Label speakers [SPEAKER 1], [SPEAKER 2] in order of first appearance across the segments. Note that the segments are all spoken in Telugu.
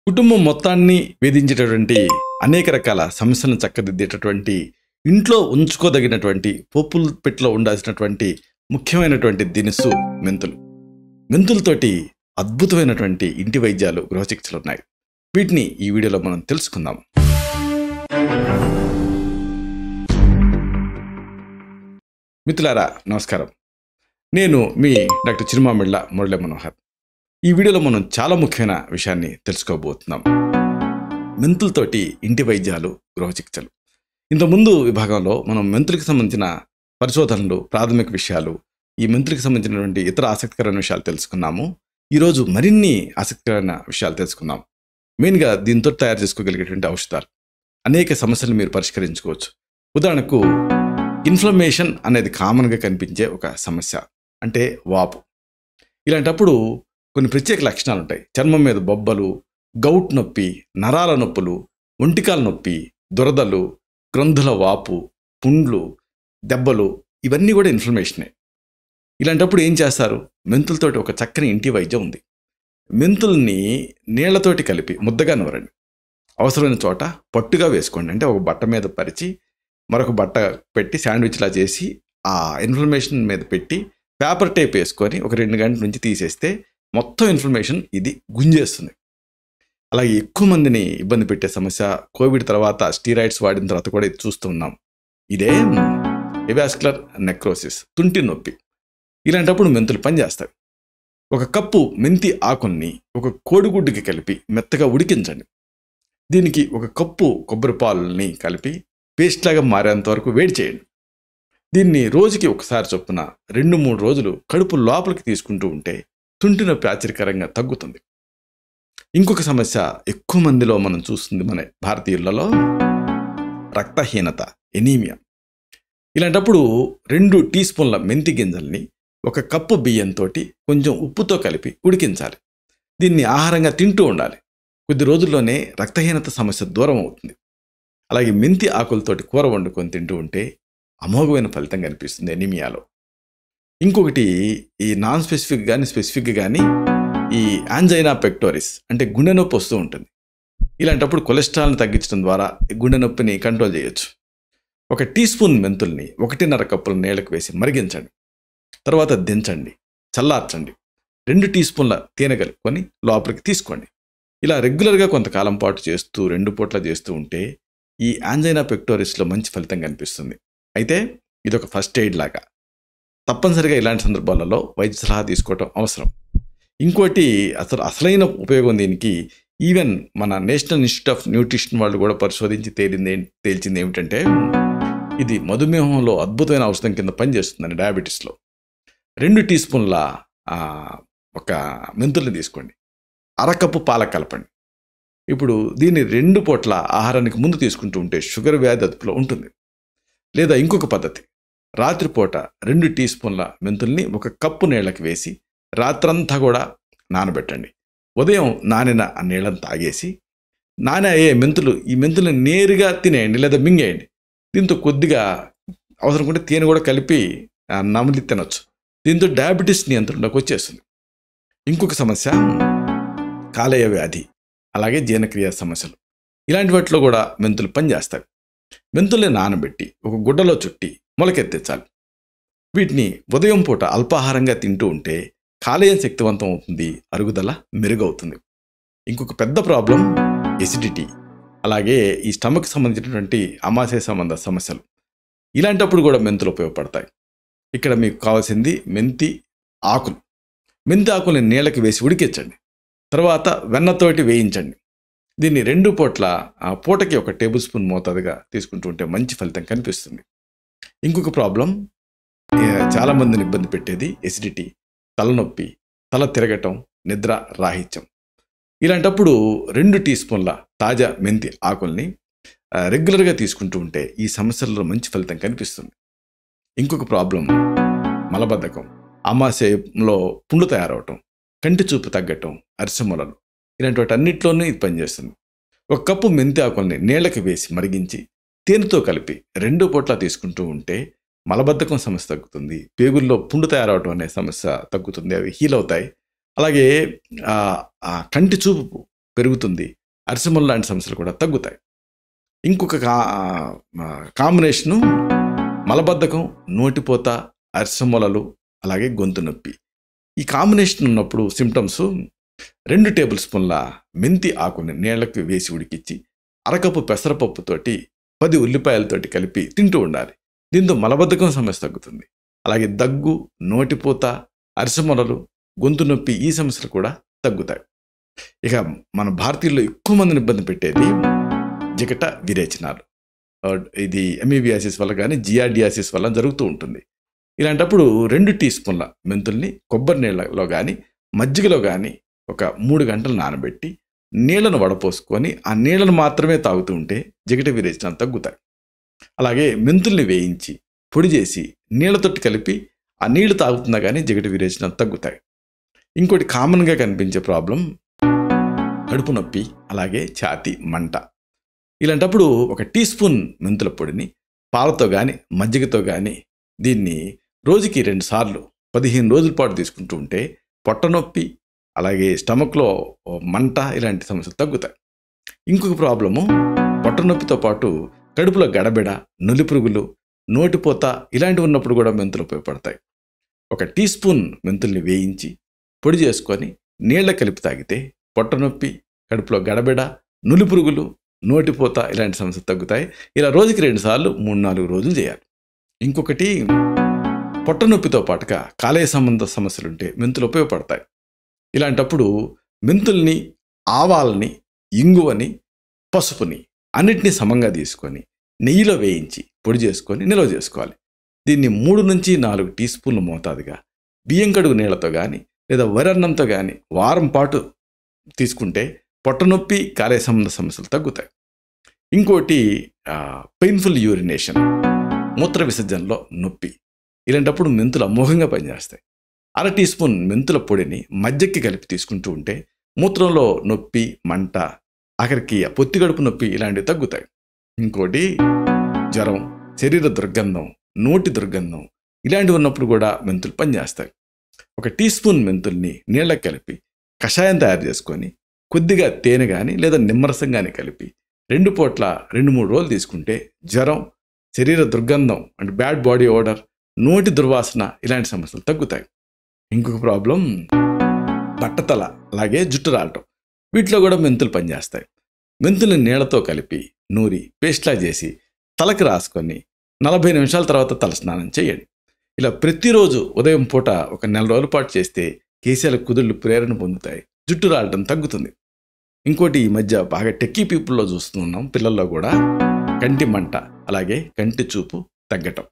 [SPEAKER 1] కుటుంబం మొత్తాన్ని వేధించేటటువంటి అనేక రకాల సమస్యలను చక్కదిద్దేటటువంటి ఇంట్లో ఉంచుకోదగినటువంటి పోపుల పెట్టెలో ఉండాల్సినటువంటి ముఖ్యమైనటువంటి దినుసు మెంతులు. మెంతులతోటి అద్భుతమైనటువంటి ఇంటి వైద్యాలు, గృహ చికిత్సలు ఉన్నాయి. వీటిని ఈ వీడియోలో మనం తెలుసుకుందాం. మిత్రులారా నమస్కారం. నేను మీ డాక్టర్ చిరుమామిళ్ళ మురళీ మనోహర్. ఈ వీడియోలో మనం చాలా ముఖ్యమైన విషయాన్ని తెలుసుకోబోతున్నాం. మెంతులతోటి ఇంటి వైద్యాలు, గృహ చికిత్సలు. ఇంతకుముందు విభాగంలో మనం మెంతులకు సంబంధించిన పరిశోధనలు, ప్రాథమిక విషయాలు, ఈ మెంతులకు సంబంధించినటువంటి ఇతర ఆసక్తికరమైన విషయాలు తెలుసుకున్నాము. ఈరోజు మరిన్ని ఆసక్తికరమైన విషయాలు తెలుసుకుందాం. మెయిన్గా దీంతో తయారు చేసుకోగలిగేటువంటి ఔషధాలు. అనేక సమస్యలు మీరు పరిష్కరించుకోవచ్చు. ఉదాహరణకు ఇన్ఫ్లమేషన్ అనేది కామన్గా కనిపించే ఒక సమస్య, అంటే వాపు. ఇలాంటప్పుడు కొన్ని ప్రత్యేక లక్షణాలు ఉంటాయి. చర్మం మీద బొబ్బలు, గౌట్ నొప్పి, నరాల నొప్పులు, ఒంటికాల నొప్పి, దురదలు, గ్రంథుల వాపు, పుండ్లు, దెబ్బలు, ఇవన్నీ కూడా ఇన్ఫ్లమేషనే. ఇలాంటప్పుడు ఏం చేస్తారు? మెంతులతోటి ఒక చక్కని ఇంటి వైద్యం ఉంది. మెంతుల్ని నీళ్లతోటి కలిపి ముద్దగా నూరండి. అవసరమైన చోట పట్టుగా వేసుకోండి. అంటే ఒక బట్ట మీద పరిచి మరొక బట్ట పెట్టి శాండ్విచ్లా చేసి ఆ ఇన్ఫ్లమేషన్ మీద పెట్టి పేపర్ టేప్ వేసుకొని ఒక 2 గంటల నుంచి తీసేస్తే మొత్తం ఇన్ఫ్లమేషన్ ఇది గుంజేస్తుంది. అలాగే ఎక్కువ మందిని ఇబ్బంది పెట్టే సమస్య కోవిడ్ తర్వాత, స్టీరాయిడ్స్ వాడిన తర్వాత కూడా ఇది చూస్తూ ఉన్నాం. ఇదే ఎవాస్కులర్ నెక్రోసిస్, తుంటి నొప్పి. ఇలాంటప్పుడు మెంతులు పనిచేస్తాయి. ఒక కప్పు మెంతి ఆకుల్ని ఒక కోడిగుడ్డుకి కలిపి మెత్తగా ఉడికించండి. దీనికి ఒక కప్పు కొబ్బరి పాలని కలిపి పేస్ట్ లాగా మారేంత వరకు వేడి చేయండి. దీన్ని రోజుకి ఒకసారి చొప్పున 2-3 రోజులు కడుపు లోపలికి తీసుకుంటూ ఉంటే తుంటి నొప్పి ఆశ్చర్యకరంగా తగ్గుతుంది. ఇంకొక సమస్య ఎక్కువ మందిలో మనం చూస్తుంది మన భారతీయులలో, రక్తహీనత, ఎనీమియా. ఇలాంటప్పుడు 2 టీ స్పూన్ల మెంతి గింజల్ని ఒక కప్పు బియ్యంతో కొంచెం ఉప్పుతో కలిపి ఉడికించాలి. దీన్ని ఆహారంగా తింటూ ఉండాలి. కొద్ది రోజుల్లోనే రక్తహీనత సమస్య దూరం అవుతుంది. అలాగే మెంతి ఆకులతోటి కూర వండుకొని తింటూ ఉంటే అమోఘమైన ఫలితం కనిపిస్తుంది ఎనీమియాలో. ఇంకొకటి, ఈ నాన్ స్పెసిఫిక్ కానీ స్పెసిఫిక్ కానీ ఈ యాంజైనా పెక్టోరిస్, అంటే గుండె నొప్పి వస్తూ ఉంటుంది. ఇలాంటప్పుడు కొలెస్ట్రాల్ని తగ్గించడం ద్వారా గుండె నొప్పిని కంట్రోల్ చేయొచ్చు. ఒక టీ స్పూన్ మెంతుల్ని 1.5 కప్పుల నీళ్ళకు వేసి మరిగించండి. తర్వాత దించండి, చల్లార్చండి. 2 టీ స్పూన్ల తేనె కలుపుకొని లోపలికి తీసుకోండి. ఇలా రెగ్యులర్గా కొంతకాలం పాటు చేస్తూ 2 పూట్ల చేస్తూ ఉంటే ఈ యాంజైనా పెక్టోరిస్లో మంచి ఫలితం కనిపిస్తుంది. అయితే ఇదొక ఫస్ట్ ఎయిడ్ లాగా. తప్పనిసరిగా ఇలాంటి సందర్భాలలో వైద్య సలహా తీసుకోవటం అవసరం. ఇంకోటి, అసలైన ఉపయోగం దీనికి ఈవెన్ మన నేషనల్ ఇన్స్టిట్యూట్ ఆఫ్ న్యూట్రిషన్ వాళ్ళు కూడా పరిశోధించి తేల్చింది ఏమిటంటే, ఇది మధుమేహంలో అద్భుతమైన ఔషధం కింద పనిచేస్తుందని. డయాబెటీస్లో 2 టీ స్పూన్ల ఒక మెంతుల్ని తీసుకోండి, 1/2 కప్పు పాలకు కలపండి. ఇప్పుడు దీన్ని 2 పూట్ల ఆహారానికి ముందు తీసుకుంటూ ఉంటే షుగర్ వ్యాధి అదుపులో ఉంటుంది. లేదా ఇంకొక పద్ధతి, రాత్రిపూట 2 టీ స్పూన్ల మెంతుల్ని 1 కప్పు నీళ్ళకి వేసి రాత్రంతా కూడా నానబెట్టండి. ఉదయం నానిన ఆ నీళ్ళని తాగేసి అయ్యే ఈ మెంతుల్ని నేరుగా తినేయండి లేదా మింగేయండి. దీంతో కొద్దిగా అవసరం తేనె కూడా కలిపి నమిలి తినొచ్చు. దీంతో డయాబెటీస్ నియంత్రణలోకి వచ్చేస్తుంది. ఇంకొక సమస్య కాలేయ వ్యాధి, అలాగే జీర్ణక్రియ సమస్యలు. ఇలాంటి వాటిలో కూడా మెంతులు పనిచేస్తాయి. మెంతుల్ని నానబెట్టి ఒక గుడ్డలో చుట్టి మొలకెత్తించాలి. వీటిని ఉదయం పూట అల్పాహారంగా తింటూ ఉంటే కాలేయం శక్తివంతం అవుతుంది, అరుగుదల మెరుగవుతుంది. ఇంకొక పెద్ద ప్రాబ్లం ఎసిడిటీ, అలాగే ఈ స్టమక్ సంబంధించినటువంటి ఆమాశయ సంబంధ సమస్యలు. ఇలాంటప్పుడు కూడా మెంతులు ఉపయోగపడతాయి. ఇక్కడ మీకు కావాల్సింది మెంతి ఆకులు. మెంతి ఆకుల్ని నీళ్ళకి వేసి ఉడికించండి. తర్వాత వెన్నతోటి వేయించండి. దీన్ని 2 పూట్ల పూటకి 1 టేబుల్ స్పూన్ మోతాదుగా తీసుకుంటూ ఉంటే మంచి ఫలితం కనిపిస్తుంది. ఇంకొక ప్రాబ్లం చాలామందిని ఇబ్బంది పెట్టేది ఎసిడిటీ, తలనొప్పి, తల తిరగటం, నిద్ర రాహిత్యం. ఇలాంటప్పుడు 2 టీ స్పూన్ల తాజా మెంతి ఆకుల్ని రెగ్యులర్గా తీసుకుంటూ ఉంటే ఈ సమస్యల్లో మంచి ఫలితం కనిపిస్తుంది. ఇంకొక ప్రాబ్లం మలబద్ధకం, ఆమాశయంలో పుండ్లు తయారవటం, కంటి చూపు తగ్గటం, అరిసెమొలలు, ఇలాంటి వాటి అన్నింటిలోనూ ఇది పనిచేస్తుంది. 1 కప్పు మెంతి ఆకుల్ని నీళ్ళకి వేసి మరిగించి తేనెతో కలిపి 2 పూట్ల తీసుకుంటూ ఉంటే మలబద్ధకం సమస్య తగ్గుతుంది, పేగుల్లో పుండు తయారవటం అనే సమస్య తగ్గుతుంది, అవి హీల్ అవుతాయి. అలాగే కంటి చూపు పెరుగుతుంది, అరిసెమలు లాంటి సమస్యలు కూడా తగ్గుతాయి. ఇంకొక కాంబినేషను మలబద్ధకం, నోటిపోత, అరిసెమొలలు, అలాగే గొంతు నొప్పి. ఈ కాంబినేషన్ ఉన్నప్పుడు సిమ్టమ్స్ 2 టేబుల్ స్పూన్ల మెంతి ఆకుని నీళ్లకు వేసి ఉడికించి అరకప్పు పెసరపప్పుతోటి 10 ఉల్లిపాయలతోటి కలిపి తింటూ ఉండాలి. దీంతో మలబద్ధకం సమస్య తగ్గుతుంది. అలాగే దగ్గు, నోటిపోత, అరిసెమొలలు, గొంతు నొప్పి ఈ సమస్యలు కూడా తగ్గుతాయి. ఇక మన భారతీయుల్లో ఎక్కువ మందిని ఇబ్బంది పెట్టేది జిగట విరేచనాలు. ఇది ఎమీబియాసిస్ వల్ల కానీ జియార్డియాసిస్ వల్ల జరుగుతూ ఉంటుంది. ఇలాంటప్పుడు 2 టీ స్పూన్ల మెంతుల్ని కొబ్బరి నీళ్ళలో కానీ మజ్జిగలో కానీ ఒక 3 గంటలు నానబెట్టి నీళ్లను వడపోసుకొని ఆ నీళ్లను మాత్రమే తాగుతూ ఉంటే జిగట విరేచనాలు తగ్గుతాయి. అలాగే మెంతుల్ని వేయించి పొడి చేసి నీళ్లతోటి కలిపి ఆ నీళ్లు తాగుతున్నా కానీ జిగట విరేచనాలు తగ్గుతాయి. ఇంకోటి కామన్గా కనిపించే ప్రాబ్లం కడుపు నొప్పి, అలాగే ఛాతీ మంట. ఇలాంటప్పుడు ఒక టీ స్పూన్ మెంతుల పొడిని పాలతో కానీ మజ్జిగతో కానీ దీన్ని రోజుకి 2 సార్లు 15 రోజుల పాటు తీసుకుంటూ ఉంటే పొట్ట నొప్పి, అలాగే స్టమక్లో మంట ఇలాంటి సమస్యలు తగ్గుతాయి. ఇంకొక ప్రాబ్లము పొట్ట నొప్పితో పాటు కడుపులో గడబిడ, నులి పురుగులు, నోటిపోత ఇలాంటివి ఉన్నప్పుడు కూడా మెంతులు ఉపయోగపడతాయి. ఒక టీ స్పూన్ మెంతుల్ని వేయించి పొడి చేసుకొని నీళ్ళ కలిపి తాగితే పొట్ట నొప్పి, కడుపులో గడబిడ, నులి పురుగులు, నోటిపోత ఇలాంటి సమస్యలు తగ్గుతాయి. ఇలా రోజుకి 2 సార్లు 3-4 రోజులు చేయాలి. ఇంకొకటి పొట్ట నొప్పితో పాటుగా కాలేయ సంబంధ సమస్యలుంటే మెంతులు ఉపయోగపడతాయి. ఇలాంటప్పుడు మెంతుల్ని, ఆవాలని, ఇంగువని, పసుపుని అన్నిటినీ సమంగా తీసుకొని నెయ్యిలో వేయించి పొడి చేసుకొని నిల్వ చేసుకోవాలి. దీన్ని 3-4 టీ స్పూన్ల మోతాదుగా బియ్యం కడుగు నీళ్లతో కానీ లేదా వరన్నంతో కానీ వారం పాటు తీసుకుంటే పొట్ట నొప్పి, కాలేయ సంబంధ సమస్యలు తగ్గుతాయి. ఇంకోటి పెయిన్ఫుల్ యూరినేషన్, మూత్ర విసర్జనలో నొప్పి. ఇలాంటప్పుడు మెంతులు అమోఘంగా పనిచేస్తాయి. 1/2 టీ స్పూన్ మెంతుల పొడిని మజ్జిగకి కలిపి తీసుకుంటూ ఉంటే మూత్రంలో నొప్పి, మంట, ఆఖరికి పొత్తిగడుపు నొప్పి ఇలాంటివి తగ్గుతాయి. ఇంకోటి జ్వరం, శరీర దుర్గంధం, నోటి దుర్గంధం ఇలాంటివి ఉన్నప్పుడు కూడా మెంతులు పనిచేస్తాయి. 1 టీ స్పూన్ మెంతుల్ని నీళ్ళకి కలిపి కషాయం తయారు చేసుకొని కొద్దిగా తేనె కానీ లేదా నిమ్మరసం కానీ కలిపి 2 పూట్ల 2-3 రోజులు తీసుకుంటే జ్వరం, శరీర దుర్గంధం అంటే బ్యాడ్ బాడీ ఓడర్, నోటి దుర్వాసన ఇలాంటి సమస్యలు తగ్గుతాయి. ఇంకొక ప్రాబ్లం బట్టతల, అలాగే జుట్టు రాలటం. వీటిలో కూడా మెంతులు పనిచేస్తాయి. మెంతుల్ని నీళ్లతో కలిపి నూరి పేస్ట్లా చేసి తలకి రాసుకొని 40 నిమిషాల తర్వాత తలస్నానం చేయండి. ఇలా ప్రతిరోజు ఉదయం పూట ఒక 4 రోజుల పాటు చేస్తే కేశాల కుదుళ్ళు ప్రేరణ పొందుతాయి, జుట్టు రాలటం తగ్గుతుంది. ఇంకోటి ఈ మధ్య బాగా టెక్కీ పీపుల్లో చూస్తున్నాం, పిల్లల్లో కూడా కంటి మంట, అలాగే కంటి చూపు తగ్గటం.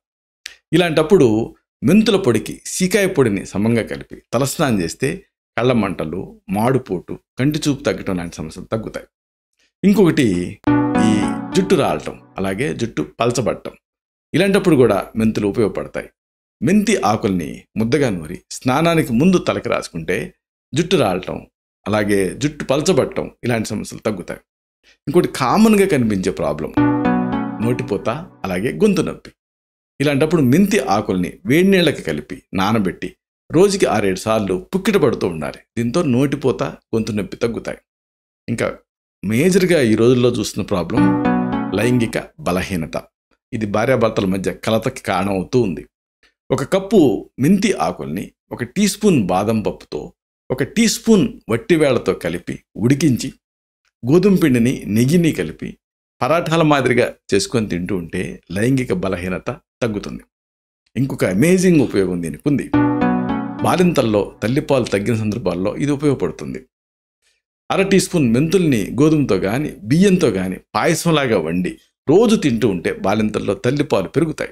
[SPEAKER 1] ఇలాంటప్పుడు మెంతుల పొడికి సీకాయ పొడిని సమంగా కలిపి తలస్నానం చేస్తే కళ్ళ మంటలు, మాడుపోటు, కంటి చూపు తగ్గటం లాంటి సమస్యలు తగ్గుతాయి. ఇంకొకటి ఈ జుట్టు రాలటం, అలాగే జుట్టు పలచబడటం. ఇలాంటప్పుడు కూడా మెంతులు ఉపయోగపడతాయి. మెంతి ఆకుల్ని ముద్దగా నూరి స్నానానికి ముందు తలకి రాసుకుంటే జుట్టు రాలటం, అలాగే జుట్టు పలచబడటం ఇలాంటి సమస్యలు తగ్గుతాయి. ఇంకోటి కామన్గా కనిపించే ప్రాబ్లం నోటిపోత, అలాగే గొంతు నొప్పి. ఇలాంటప్పుడు మెంతి ఆకుల్ని వేడి నీళ్ళకి కలిపి నానబెట్టి రోజుకి 6-7 సార్లు పుక్కిట పడుతూ ఉండాలి. దీంతో నోటిపోత, గొంతు నొప్పి తగ్గుతాయి. ఇంకా మేజర్గా ఈ రోజుల్లో చూస్తున్న ప్రాబ్లం లైంగిక బలహీనత. ఇది భార్యాభర్తల మధ్య కలతకి కారణం అవుతూ ఉంది. 1 కప్పు మెంతి ఆకుల్ని 1 టీ స్పూన్ బాదం పప్పుతో 1 టీ స్పూన్ వట్టివేళ్లతో కలిపి ఉడికించి గోధుమ పిండిని, నెయ్యిని కలిపి పరాఠాల మాదిరిగా చేసుకొని తింటూ ఉంటే లైంగిక బలహీనత తగ్గుతుంది. ఇంకొక అమేజింగ్ ఉపయోగం దీనికి ఉంది. బాలింతల్లో తల్లిపాలు తగ్గిన సందర్భాల్లో ఇది ఉపయోగపడుతుంది. 1/2 టీ స్పూన్ మెంతుల్ని గోధుమతో కానీ బియ్యంతో కానీ పాయసంలాగా వండి రోజు తింటూ ఉంటే బాలింతల్లో తల్లిపాలు పెరుగుతాయి.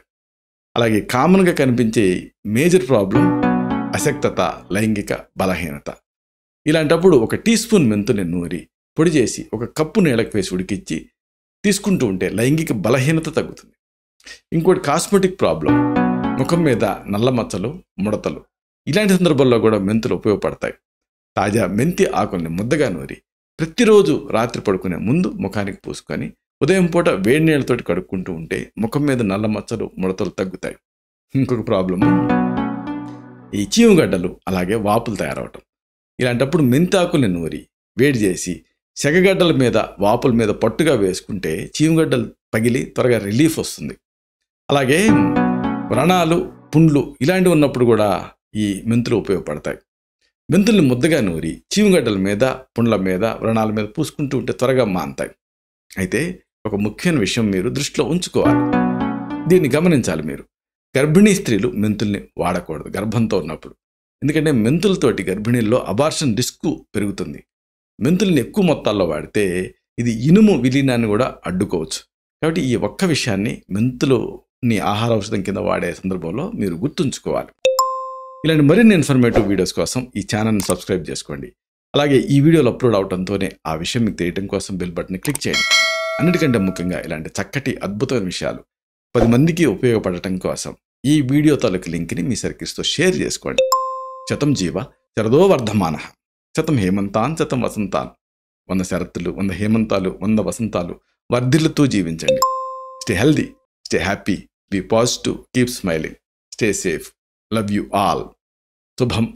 [SPEAKER 1] అలాగే కామన్గా కనిపించే మేజర్ ప్రాబ్లం అశక్తత, లైంగిక బలహీనత. ఇలాంటప్పుడు 1 టీ స్పూన్ మెంతుల్ని నూరి పొడి చేసి 1 కప్పు నీళ్ళకి వేసి ఉడికించి తీసుకుంటూ ఉంటే లైంగిక బలహీనత తగ్గుతుంది. ఇంకోటి కాస్మెటిక్ ప్రాబ్లం, ముఖం మీద నల్ల మచ్చలు, ముడతలు ఇలాంటి సందర్భాల్లో కూడా మెంతులు ఉపయోగపడతాయి. తాజా మెంతి ఆకుల్ని ముద్దగా నూరి ప్రతిరోజు రాత్రి పడుకునే ముందు ముఖానికి పూసుకొని ఉదయం పూట వేడి నీళ్ళతోటి కడుక్కుంటూ ఉంటే ముఖం మీద నల్ల మచ్చలు, ముడతలు తగ్గుతాయి. ఇంకొక ప్రాబ్లము ఈ చీమగడ్డలు, అలాగే వాపులు తయారవటం. ఇలాంటప్పుడు మెంతి ఆకుల్ని నూరి వేడి చేసి సెగగడ్డల మీద వాపుల మీద పట్టుగా వేసుకుంటే చీమగడ్డలు పగిలి త్వరగా రిలీఫ్ వస్తుంది. అలాగే వ్రణాలు, పుండ్లు ఇలాంటివి ఉన్నప్పుడు కూడా ఈ మెంతులు ఉపయోగపడతాయి. మెంతుల్ని ముద్దగా నూరి చీమగడ్డల మీద, పుండ్ల మీద, వ్రణాల మీద పూసుకుంటూ ఉంటే త్వరగా మాన్తాయి. అయితే ఒక ముఖ్యమైన విషయం మీరు దృష్టిలో ఉంచుకోవాలి. దీన్ని గమనించాలి మీరు. గర్భిణీ స్త్రీలు మెంతుల్ని వాడకూడదు గర్భంతో ఉన్నప్పుడు. ఎందుకంటే మెంతులతోటి గర్భిణీల్లో అబార్షన్ రిస్క్ పెరుగుతుంది. మెంతుల్ని ఎక్కువ మొత్తాల్లో వాడితే ఇది ఇనుము విలీనాన్ని కూడా అడ్డుకోవచ్చు. కాబట్టి ఈ ఒక్క విషయాన్ని మెంతులని ఆహార ఔషధం కింద వాడే సందర్భంలో మీరు గుర్తుంచుకోవాలి. ఇలాంటి మరిన్ని ఇన్ఫర్మేటివ్ వీడియోస్ కోసం ఈ ఛానల్ని సబ్స్క్రైబ్ చేసుకోండి. అలాగే ఈ వీడియోలు అప్లోడ్ అవడంతోనే ఆ విషయం మీకు తెలియడం కోసం బెల్ బటన్ని క్లిక్ చేయండి. అన్నిటికంటే ముఖ్యంగా ఇలాంటి చక్కటి అద్భుతమైన విషయాలు 10 మందికి ఉపయోగపడటం కోసం ఈ వీడియో తాలూకు లింక్ని మీ సర్కిల్స్తో షేర్ చేసుకోండి. శతం జీవ శరదో వర్ధమానః, శతం హేమంతాన్ శతం వసంతాన్. 100 శరత్తులు, 100 హేమంతాలు, 100 వసంతాలు వర్ధిల్లుతూ జీవించండి. Stay healthy, stay happy, be positive, keep smiling, stay safe. Love you all. శుభం.